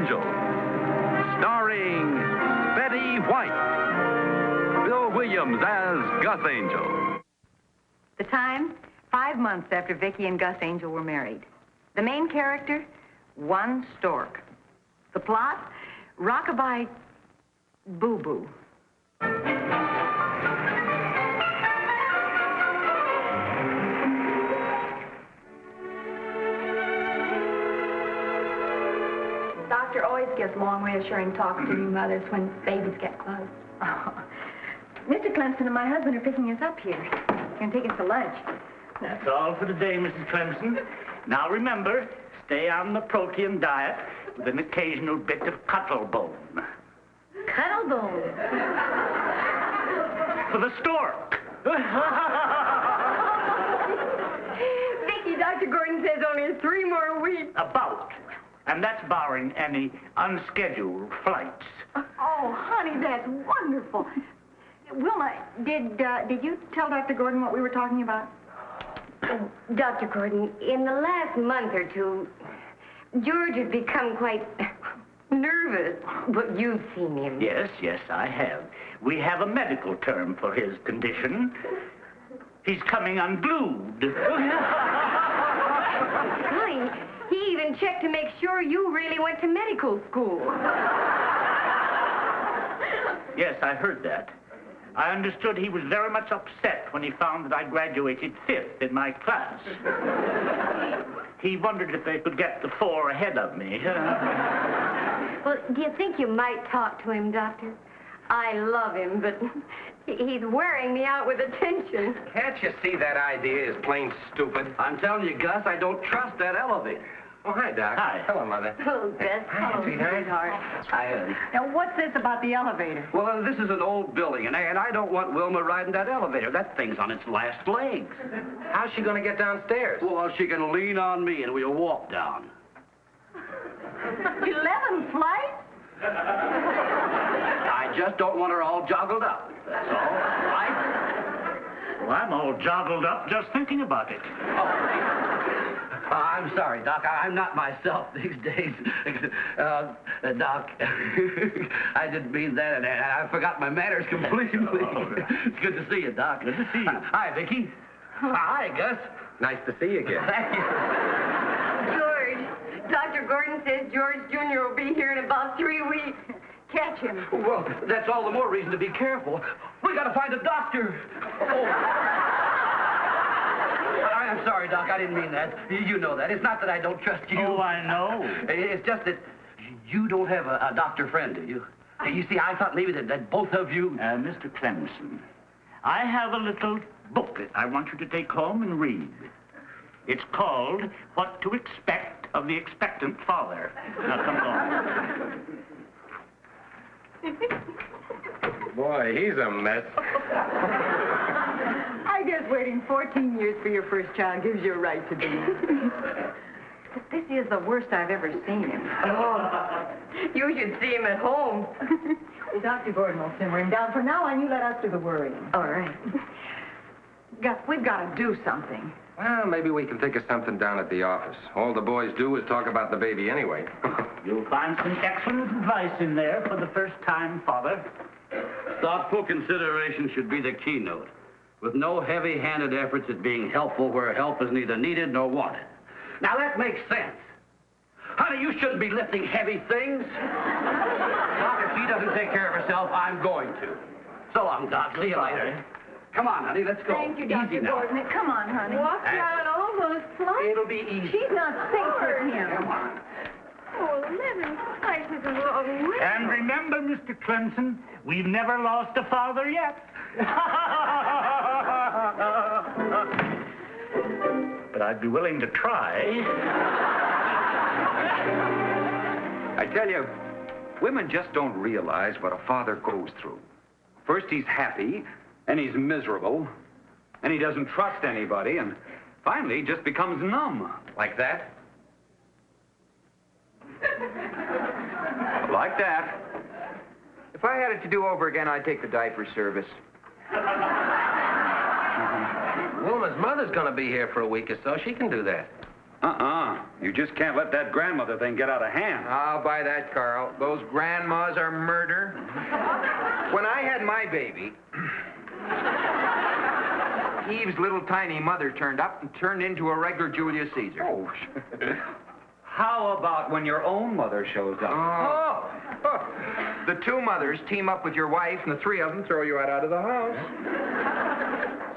Angel, starring Betty White, Bill Williams as Gus Angel. The time, 5 months after Vicki and Gus Angel were married. The main character, one stork. The plot, rockabye boo-boo. Doctor always gives long, reassuring talks to new mothers when babies get close. Oh. Mr. Clemson and my husband are picking us up here. You're going to take us to lunch. That's all for today, Mrs. Clemson. Now remember, stay on the protein diet with an occasional bit of cuttlebone. Cuttlebone? For the stork. Vicki, Dr. Gordon says only 3 more weeks. About. And that's barring any unscheduled flights. Oh, honey, that's wonderful. Wilma, did you tell Dr. Gordon what we were talking about? Dr. Gordon, in the last month or two, George has become quite nervous, but you've seen him. Yes, I have. We have a medical term for his condition. He's coming unglued. Honey, he even checked to make sure you really went to medical school. Yes, I heard that. I understood he was very much upset when he found that I graduated 5th in my class. He wondered if they could get the 4 ahead of me. Well, do you think you might talk to him, Doctor? I love him, but he's wearing me out with attention. Can't you see that idea is plain stupid? I'm telling you, Gus, I don't trust that elevator. Oh, hi, Doc. Hi. Hello, Mother. Oh, Gus. Hi, sweetheart. Hi, Now, what's this about the elevator? Well, this is an old building, and I don't want Wilma riding that elevator. That thing's on its last legs. How's she going to get downstairs? Well, she can lean on me, and we'll walk down. 11 flights? I just don't want her all joggled up. That's all. Right? Well, I'm all joggled up just thinking about it. I'm sorry, Doc. I'm not myself these days. Doc, I didn't mean that, and I forgot my manners completely. It's good to see you, Doc. Good to see you. Hi, Vicki. Hi, Gus. Nice to see you again. Thank you. George, Dr. Gordon says George Jr. will be here in about 3 weeks. Catch him. Well, that's all the more reason to be careful. We got to find a doctor. Oh. I'm sorry, Doc. I didn't mean that. You know that. It's not that I don't trust you. Oh, I know. It's just that you don't have a doctor friend, do you? You see, I thought maybe that both of you... Mr. Clemson, I have a little booklet I want you to take home and read. It's called What to Expect of the Expectant Father. Now, come on. Boy, he's a mess. I guess waiting 14 years for your first child gives you a right to be. But this is the worst I've ever seen him. Oh, you should see him at home. Dr. Gordon will simmer him down. From now on, you let us do the worrying. All right. Gus, we've got to do something. Well, maybe we can think of something down at the office. All the boys do is talk about the baby anyway. You'll find some excellent advice in there for the first-time father. Thoughtful consideration should be the keynote, with no heavy-handed efforts at being helpful where help is neither needed nor wanted. Now, that makes sense. Honey, you shouldn't be lifting heavy things. Doc, if she doesn't take care of herself, I'm going to. So long, Doc. See you later. Come on, honey, let's go. Thank you, Dr. Gordon. Come on, honey. Walk down all those flights? It'll be easy. She's not safe for him. Come on. Oh, 11 flights is a long way. And remember, Mr. Clemson, we've never lost a father yet. But I'd be willing to try. I tell you, women just don't realize what a father goes through. First, he's happy, and he's miserable, and he doesn't trust anybody, and finally, he just becomes numb. Like that? Like that. If I had it to do over again, I'd take the diaper service. Wilma's mother's going to be here for a week or so. She can do that. You just can't let that grandmother thing get out of hand. I'll buy that, Carl. Those grandmas are murder. When I had my baby, Eve's little tiny mother turned up and turned into a regular Julius Caesar. Oh, how about when your own mother shows up? Oh. The two mothers team up with your wife, and the three of them throw you out of the house.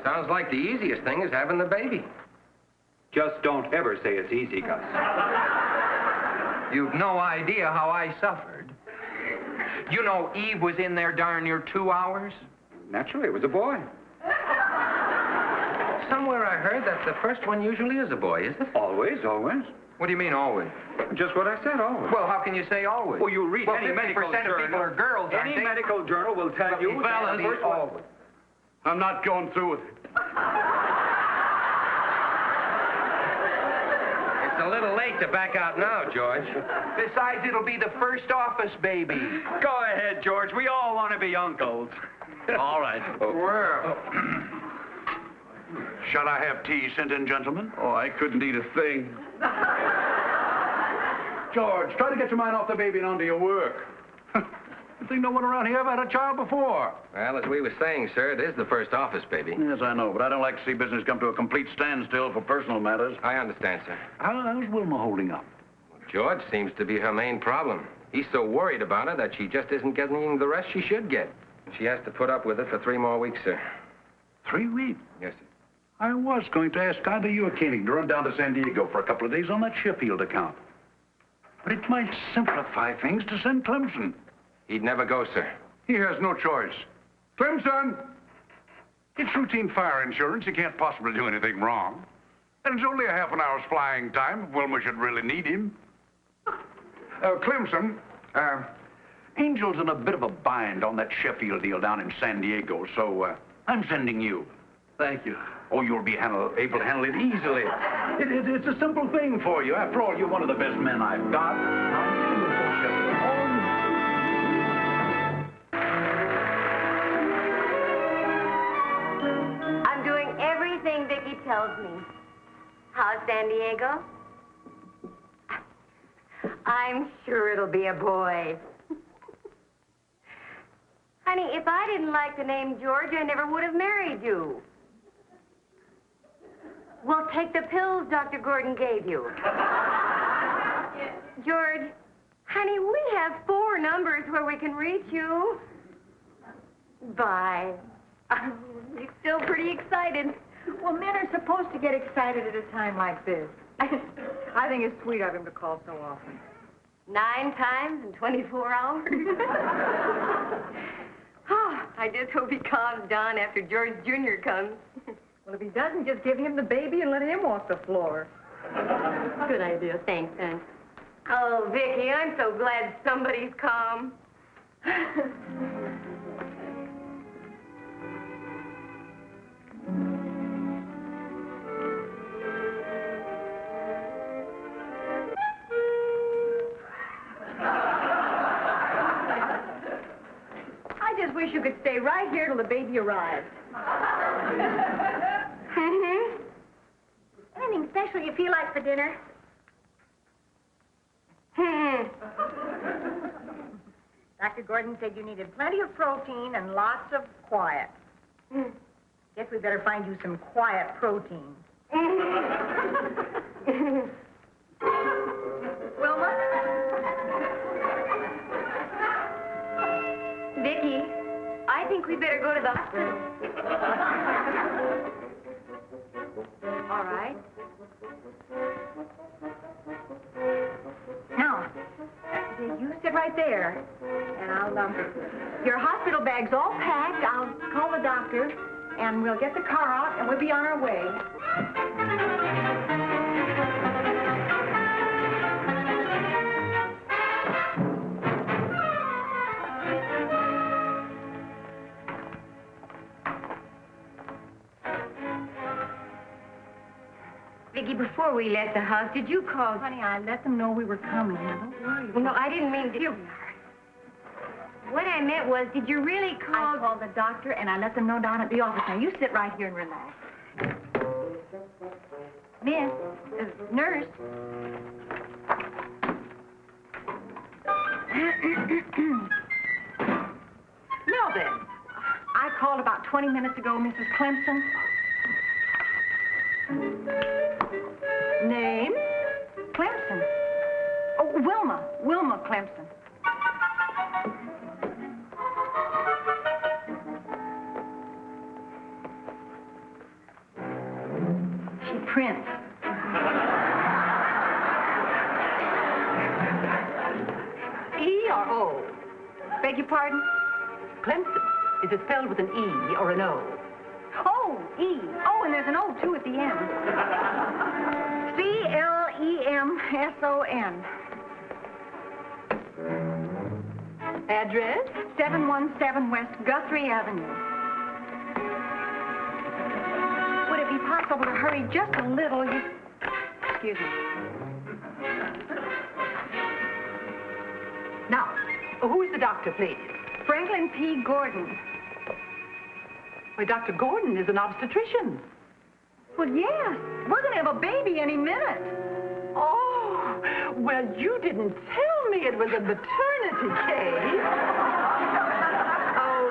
Sounds like the easiest thing is having the baby. Just don't ever say it's easy, Gus. You've no idea how I suffered. You know Eve was in there darn near 2 hours? Naturally, it was a boy. Somewhere I heard that the first one usually is a boy, is it? Always, always. What do you mean, always? Just what I said, always. Well, how can you say always? Well, you read any medical 50% of people are girls, aren't Any they? medical journal will tell you... Fellas, Always. I'm not going through with it. It's a little late to back out now, George. Besides, it'll be the first office baby. Go ahead, George. We all want to be uncles. All right. Well... Shall I have tea sent in, gentlemen? Oh, I couldn't eat a thing. George, try to get your mind off the baby and onto your work. You think no one around here ever had a child before? Well, as we were saying, sir, it is the first office baby. Yes, I know, but I don't like to see business come to a complete standstill for personal matters. I understand, sir. How's Wilma holding up? George seems to be her main problem. He's so worried about her that she just isn't getting the rest she should get. She has to put up with it for 3 more weeks, sir. 3 weeks? Yes, sir. I was going to ask either you or Koenig to run down to San Diego for a couple of days on that Sheffield account. But it might simplify things to send Clemson. He'd never go, sir. He has no choice. Clemson! It's routine fire insurance. He can't possibly do anything wrong. And it's only a half an hour's flying time if Wilma should really need him. Clemson, Angel's in a bit of a bind on that Sheffield deal down in San Diego, so I'm sending you. Thank you. Oh, you'll be able to handle it easily. It's a simple thing for you. After all, you're one of the best men I've got. I'm doing everything Vicky tells me. How's San Diego? I'm sure it'll be a boy. Honey, if I didn't like the name George, I never would have married you. Well, take the pills Dr. Gordon gave you. George, honey, we have 4 numbers where we can reach you. Bye. You're still pretty excited. Well, men are supposed to get excited at a time like this. I think it's sweet of him to call so often. 9 times in 24 hours? Oh, I just hope he calms down after George Jr. comes. Well, if he doesn't, just give him the baby and let him walk the floor. Good idea. Thanks, son. Oh, Vicky, I'm so glad somebody's come. I just wish you could stay right here till the baby arrives. Anything special you feel like for dinner? Dr. Gordon said you needed plenty of protein and lots of quiet. Guess we better find you some quiet protein. Wilma? Vicky, I think we better go to the hospital. All right. Now, you sit right there, and I'll, your hospital bag's all packed. I'll call the doctor, and we'll get the car out, and we'll be on our way. Vicky, before we left the house, did you call? Honey, I let them know we were coming. Don't worry. Well, no, I didn't mean to. Here we are. What I meant was, did you really call? I called the doctor, and I let them know down at the office. Now, you sit right here and relax. Miss, nurse. Now then, I called about 20 minutes ago, Mrs. Clemson. Name? Clemson. Oh, Wilma Clemson. She prints. E or O? Beg your pardon? Clemson. Is it spelled with an E or an O? Oh, E. Oh, and there's an O, too, at the end. Clemson. Address? 717 West Guthrie Avenue. Would it be possible to hurry just a little? Excuse me. Now, who is the doctor, please? Franklin P. Gordon. Why, Dr. Gordon is an obstetrician. Well, yes. We're going to have a baby any minute. Oh, well, you didn't tell me it was a maternity case. Oh,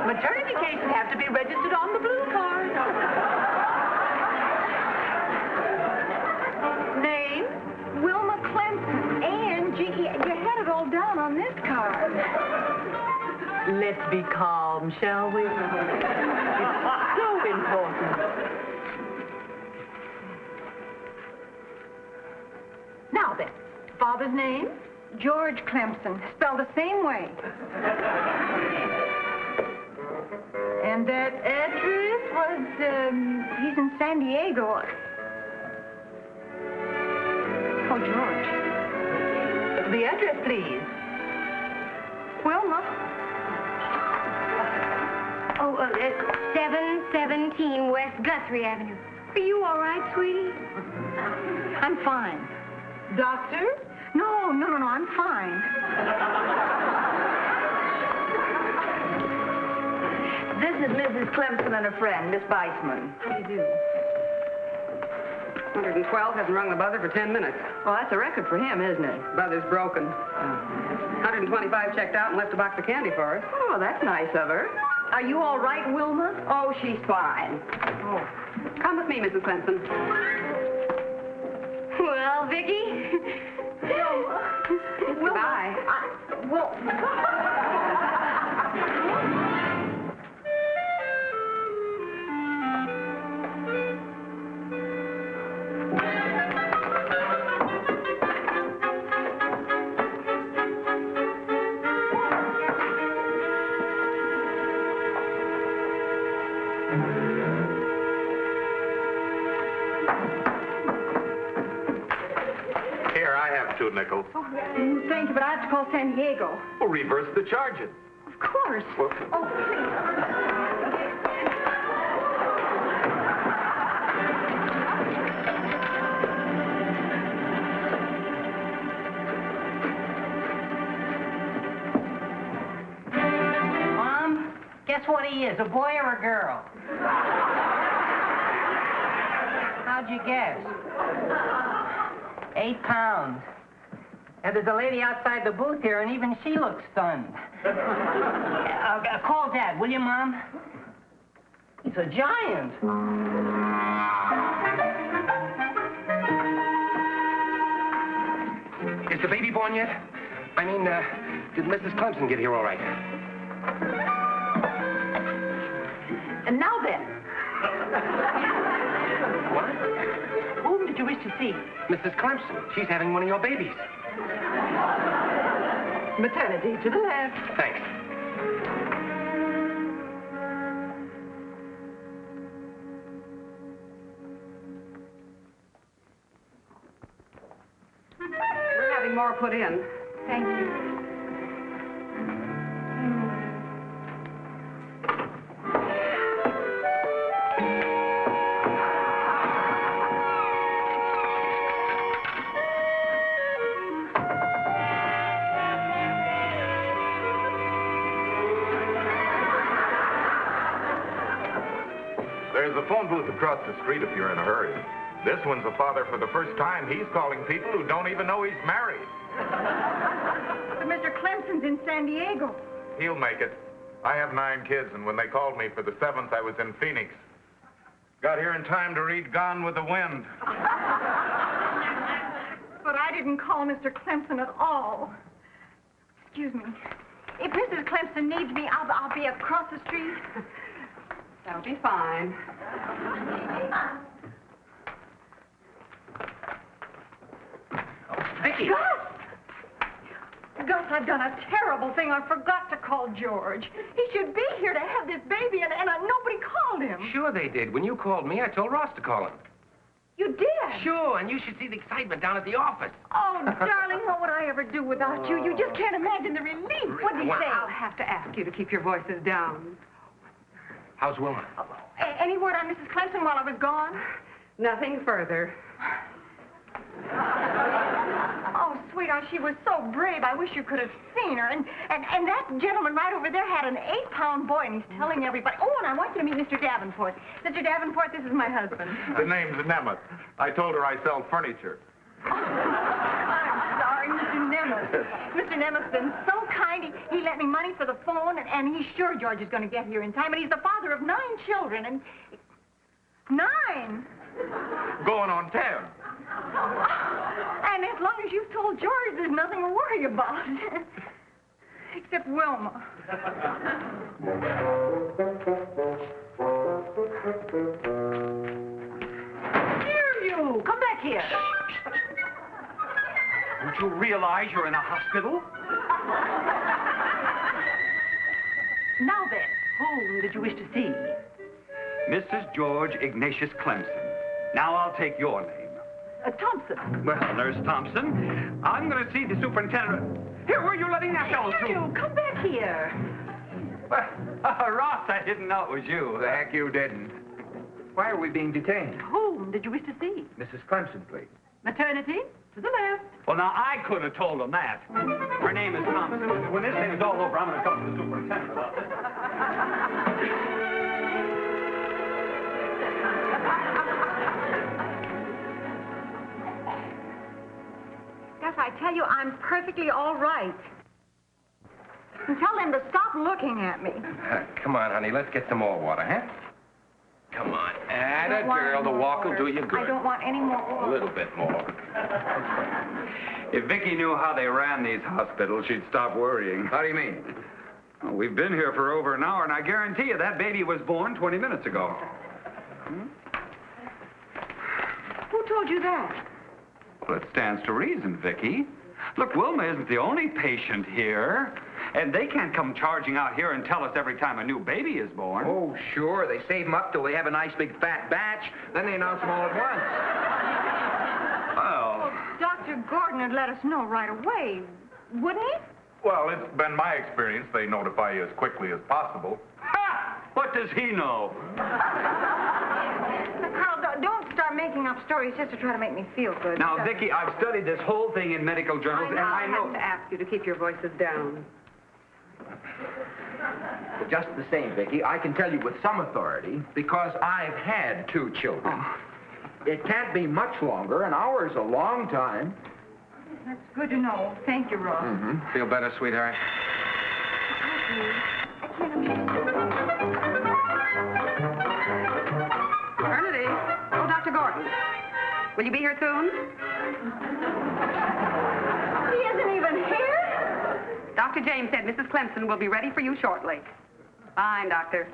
maternity cases have to be registered on the blue card. Name? Wilma Clemson. A-N-G-E. You had it all down on this card. Let's be calm, shall we? It's so important. Now then, father's name? George Clemson. Spelled the same way. And that address was, he's in San Diego. Oh, George. The address, please. Wilma. Oh, 717 West Guthrie Avenue. Are you all right, sweetie? I'm fine. Doctor? No, I'm fine. This is Mrs. Clemson and a friend, Miss Weissman. How do you do? 112 hasn't rung the buzzer for 10 minutes. Well, that's a record for him, isn't it? Buzzer's broken. 125 checked out and left a box of candy for us. Oh, that's nice of her. Are you all right, Wilma? Oh, she's fine. Oh. Come with me, Mrs. Clemson. Well, Vicky? Goodbye. Here, I have 2 nickels. Oh, thank you, but I have to call San Diego. Well, reverse the charges. Of course. Well, Oh, please. Mom, guess what he is, a boy or a girl? How'd you guess? 8 pounds. And there's a lady outside the booth here, and even she looks stunned. Call Dad, will you, Mom? He's a giant. is the baby born yet? I mean, did Mrs. Clemson get here all right? And now then, What? whom did you wish to see? Mrs. Clemson. She's having one of your babies. Maternity to the left. Thanks. We're having more put in. Thank you. There's a phone booth across the street if you're in a hurry. This one's a father for the first time. He's calling people who don't even know he's married. But Mr. Clemson's in San Diego. He'll make it. I have 9 kids, and when they called me for the 7th, I was in Phoenix. Got here in time to read Gone with the Wind. But I didn't call Mr. Clemson at all. Excuse me. If Mrs. Clemson needs me, I'll be across the street. That'll be fine. Vicky! Gus! Gus, I've done a terrible thing. I forgot to call George. He should be here to have this baby, and nobody called him. Sure they did. When you called me, I told Ross to call him. You did? Sure, and you should see the excitement down at the office. Oh, darling, what would I ever do without you? You just can't imagine the relief. What did he say? I'll have to ask you to keep your voices down. How's Wilma? Any word on Mrs. Clemson while I was gone? Nothing further. Oh, sweetheart, she was so brave. I wish you could have seen her. And that gentleman right over there had an 8-pound boy, and he's telling everybody. Oh, and I want you to meet Mr. Davenport. Mr. Davenport, this is my husband. The name's Nemeth. I told her I sell furniture. Oh, I'm sorry, Mr. Nemeth. Mr. Nemeth's been so kind. He lent me money for the phone, and he's sure George is going to get here in time. And he's the father of 9 children, and... 9? Going on 10. And as long as you've told George, there's nothing to worry about. Except Wilma. Here, you! Come back here. Don't you realize you're in a hospital? Now then, whom did you wish to see? Mrs. George Ignatius Clemson. Now I'll take your name. Thompson. Well, Nurse Thompson, I'm going to see the superintendent. Here, where are you letting that fellow through? You, come back here. Well, Ross, I didn't know it was you. The heck you didn't. Why are we being detained? Whom did you wish to see? Mrs. Clemson, please. Maternity, to the left. Well, now, I could have told him that. Her name is Thompson. When this thing is all over, I'm going to talk to the superintendent about it. Gus, I tell you, I'm perfectly all right. And tell them to stop looking at me. Come on, honey, let's get some more water, huh? Come on. Atta girl, the walk will do you good. I don't want any more water. A little bit more. If Vicky knew how they ran these hospitals, she'd stop worrying. How do you mean? Well, we've been here for over an hour, and I guarantee you that baby was born 20 minutes ago. Who told you that? Well, it stands to reason, Vicky. Look, Wilma isn't the only patient here. And they can't come charging out here and tell us every time a new baby is born. Oh, sure. They save them up till they have a nice big fat batch. Then they announce them all at once. Well... Dr. Gordon would let us know right away, wouldn't he? Well, it's been my experience. They notify you as quickly as possible. Ha! What does he know? Carl, don't start making up stories just to try to make me feel good. Now, Vicky, I've studied this whole thing in medical journals, and I know... I'll have to ask you to keep your voices down. Well, just the same, Vicky, I can tell you with some authority, because I've had 2 children. Oh. It can't be much longer. An hour's a long time. That's good to know. Thank you, Ross. Mm-hmm. Feel better, sweetheart? I can't imagine. Maternity. Oh, Dr. Gordon. Will you be here soon? He isn't even here? Dr. James said Mrs. Clemson will be ready for you shortly. Fine, Doctor.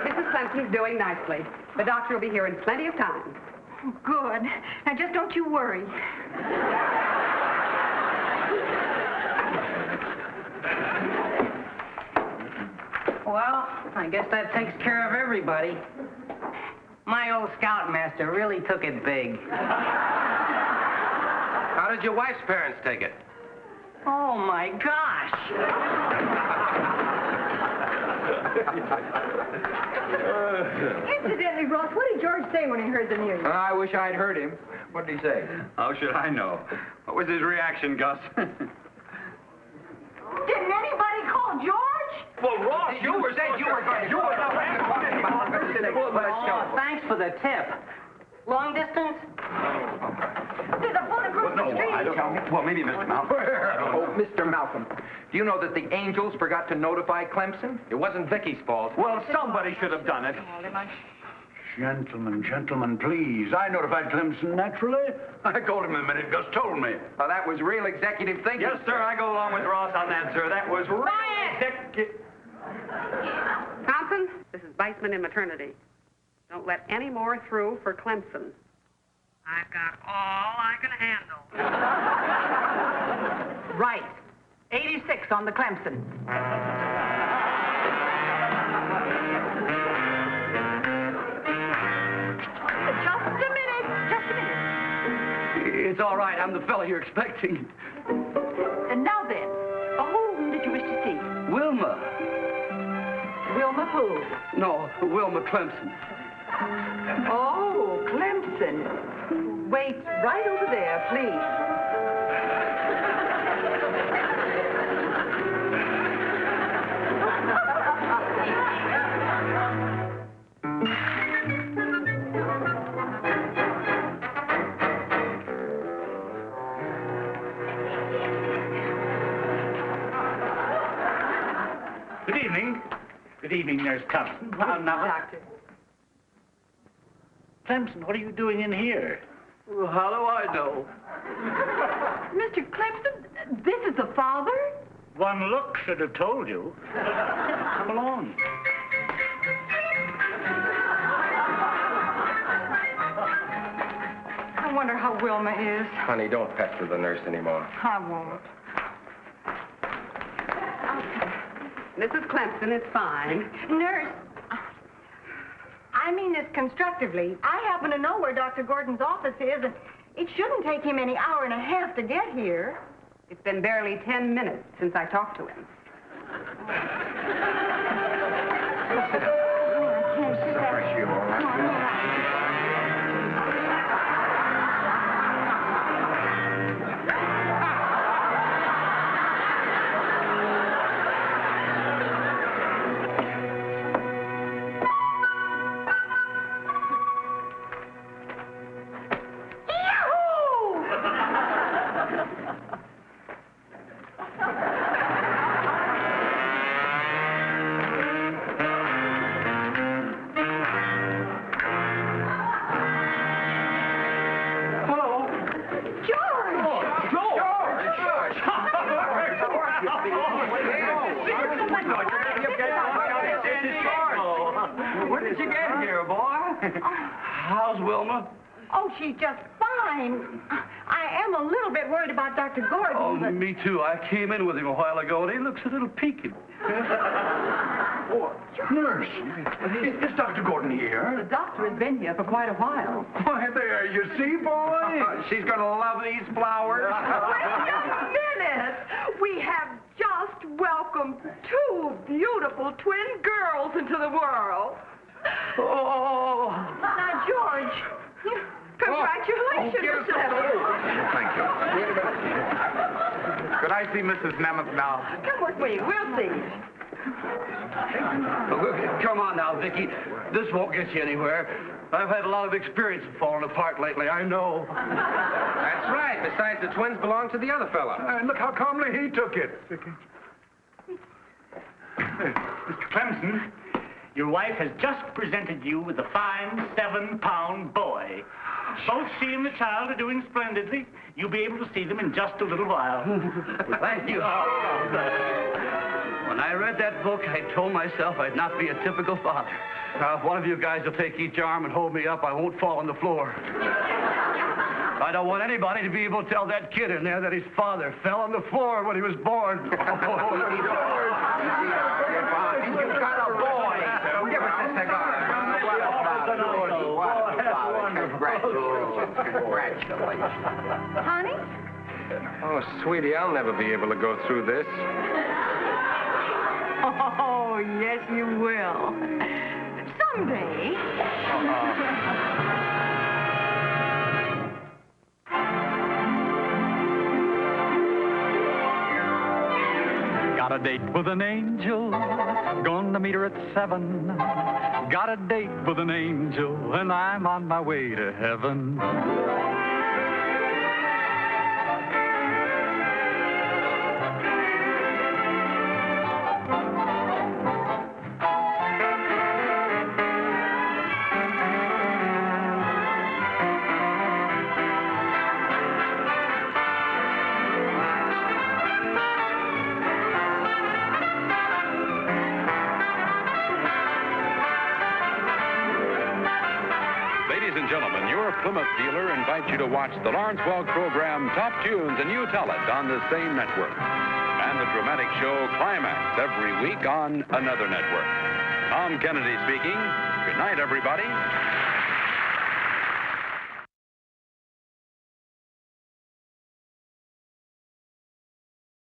Mrs. Clemson's doing nicely. The doctor will be here in plenty of time. Good. Now, just don't you worry. Well, I guess that takes care of everybody. My old scoutmaster really took it big. How did your wife's parents take it? Oh, my gosh. Incidentally, Ross, what did George say when he heard the news? I wish I'd heard him. What did he say? How should I know? What was his reaction, Gus? Didn't anybody call George? Well, Ross, you were said you were going to... Thanks for the tip. Long distance? There's a phone across the street. I don't know. Well, maybe Mr. Malcolm. Oh, Mr. Malcolm, do you know that the Angels forgot to notify Clemson? It wasn't Vicky's fault. Well, somebody should have done it. Gentlemen, please. I notified Clemson naturally. I called him the minute Gus told me. Well, that was real executive thinking. Yes, sir. I go along with Ross on that, sir. That was real executive. Thompson, this is Weissman in maternity. Don't let any more through for Clemson. I've got all I can handle. Right. 86 on the Clemson. Just a minute. It's all right. I'm the fellow you're expecting. And now then, whom did you wish to see? Wilma. Wilma who? No, Wilma Clemson. Oh, Clemson. Wait right over there, please. Good evening. Good evening, Nurse Thompson. Doctor. Clemson, what are you doing in here? Well, how do I know? Mr. Clemson, this is the father? One look should have told you. Come along. I wonder how Wilma is. Honey, don't pester the nurse anymore. I won't. Mrs. Clemson is fine. Nurse, I mean this constructively. I happen to know where Dr. Gordon's office is, and it shouldn't take him any hour and a half to get here. It's been barely 10 minutes since I talked to him. Where did you get here, boy? How's Wilma? Oh, she's just fine. I am a little bit worried about Dr. Gordon. Oh, but... me too. I came in with him a while ago, and he looks a little peaked. Oh, nurse, is Dr. Gordon here? The doctor has been here for quite a while. Why, there, you see, boy? She's gonna love these flowers. Wait just a minute. We have just welcomed 2 beautiful twin girls into the world. Oh. Now, George, congratulations, Mr. Evans. Thank you. Could I see Mrs. Nemeth now? Come with me. We'll see. Come on now, Vicky. This won't get you anywhere. I've had a lot of experience of falling apart lately, I know. That's right. Besides, the twins belong to the other fella. And look how calmly he took it. Vicky. Mr. Clemson, your wife has just presented you with a fine 7-pound boy. Both she and the child are doing splendidly. You'll be able to see them in just a little while. Thank you. When I read that book, I told myself I'd not be a typical father. Now, if one of you guys will take each arm and hold me up, I won't fall on the floor. I don't want anybody to be able to tell that kid in there that his father fell on the floor when he was born. You've got a boy. Give us a cigar. Congratulations. honey? Oh, sweetie, I'll never be able to go through this. Oh, yes, you will. Someday. Got a date with an angel, gonna meet her at 7. Got a date with an angel, and I'm on my way to heaven. Ladies and gentlemen, your Plymouth dealer invites you to watch the Lawrence Welk program Top Tunes, and you tell it on the same network. And the dramatic show Climax every week on another network. Tom Kennedy speaking. Good night, everybody.